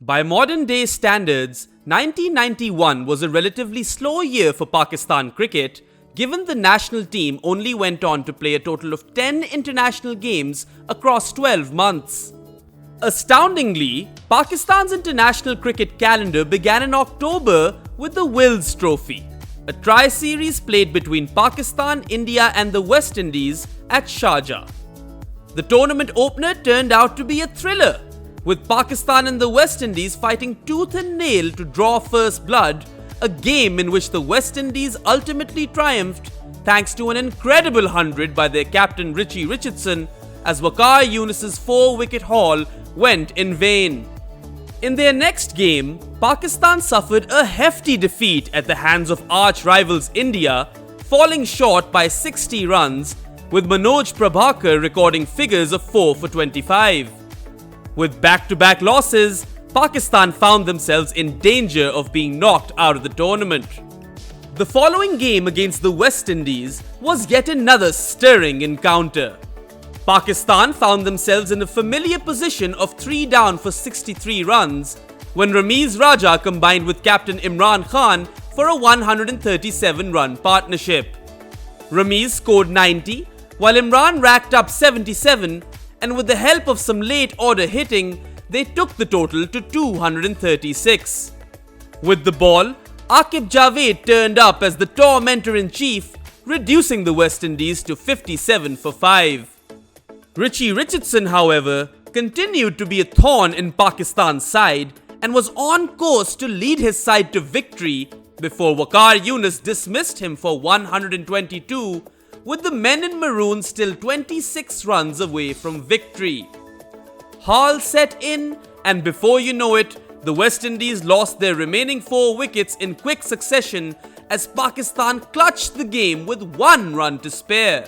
By modern day standards, 1991 was a relatively slow year for Pakistan cricket, given the national team only went on to play a total of 10 international games across 12 months. Astoundingly, Pakistan's international cricket calendar began in October with the Wills Trophy, a tri-series played between Pakistan, India and the West Indies at Sharjah. The tournament opener turned out to be a thriller, with Pakistan and the West Indies fighting tooth and nail to draw first blood, a game in which the West Indies ultimately triumphed thanks to an incredible 100 by their captain Richie Richardson, as Waqar Younis's 4-wicket haul went in vain. In their next game, Pakistan suffered a hefty defeat at the hands of arch-rivals India, falling short by 60 runs, with Manoj Prabhakar recording figures of 4 for 25. With back-to-back losses, Pakistan found themselves in danger of being knocked out of the tournament. The following game against the West Indies was yet another stirring encounter. Pakistan found themselves in a familiar position of 3 down for 63 runs when Ramiz Raja combined with captain Imran Khan for a 137-run partnership. Ramiz scored 90, while Imran racked up 77, and with the help of some late order hitting, they took the total to 236. With the ball, Aqib Javed turned up as the tormentor-in-chief, reducing the West Indies to 57 for 5. Richie Richardson, however, continued to be a thorn in Pakistan's side and was on course to lead his side to victory before Waqar Younis dismissed him for 122, with the men in maroon still 26 runs away from victory. Hall set in, and before you know it, the West Indies lost their remaining 4 wickets in quick succession as Pakistan clutched the game with 1 run to spare.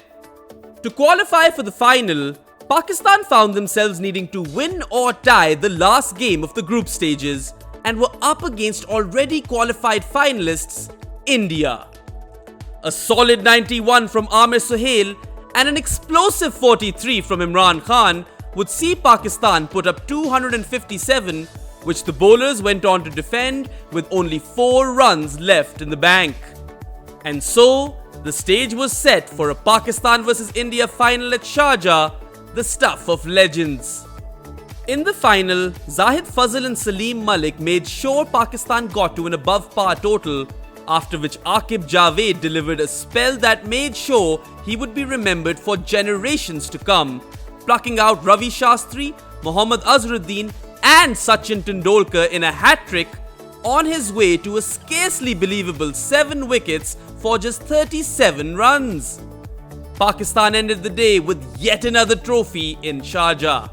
To qualify for the final, Pakistan found themselves needing to win or tie the last game of the group stages and were up against already qualified finalists, India. A solid 91 from Amir Sohail and an explosive 43 from Imran Khan would see Pakistan put up 257, which the bowlers went on to defend with only 4 runs left in the bank. And so, the stage was set for a Pakistan vs India final at Sharjah, the stuff of legends. In the final, Zahid Fazal and Salim Malik made sure Pakistan got to an above par total, after which Aqib Javed delivered a spell that made sure he would be remembered for generations to come, plucking out Ravi Shastri, Mohammad Azharuddin and Sachin Tendulkar in a hat-trick on his way to a scarcely believable 7 wickets for just 37 runs. Pakistan ended the day with yet another trophy in Sharjah.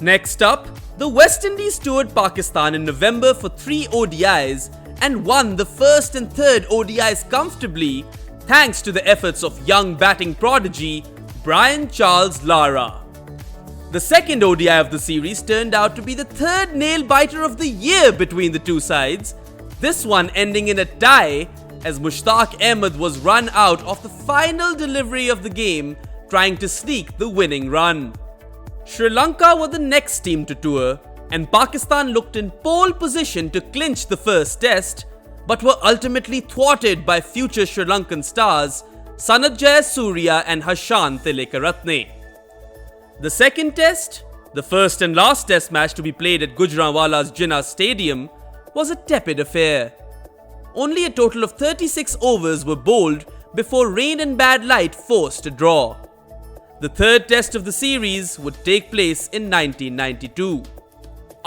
Next up, the West Indies toured Pakistan in November for 3 ODIs and won the first and third ODIs comfortably thanks to the efforts of young batting prodigy Brian Charles Lara. The second ODI of the series turned out to be the third nail-biter of the year between the two sides, this one ending in a tie as Mushtaq Ahmed was run out of the final delivery of the game trying to sneak the winning run. Sri Lanka were the next team to tour, and Pakistan looked in pole position to clinch the first test, but were ultimately thwarted by future Sri Lankan stars Sanat Jayasuriya and Hashan Tilekaratne. The second test, the first and last test match to be played at Gujranwala's Jinnah Stadium, was a tepid affair. Only a total of 36 overs were bowled before rain and bad light forced a draw. The third test of the series would take place in 1992.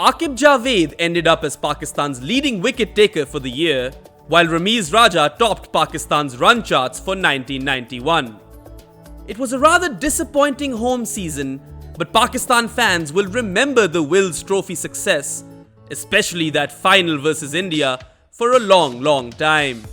Aqib Javed ended up as Pakistan's leading wicket taker for the year, while Ramiz Raja topped Pakistan's run charts for 1991. It was a rather disappointing home season, but Pakistan fans will remember the Wills Trophy success, especially that final versus India, for a long time.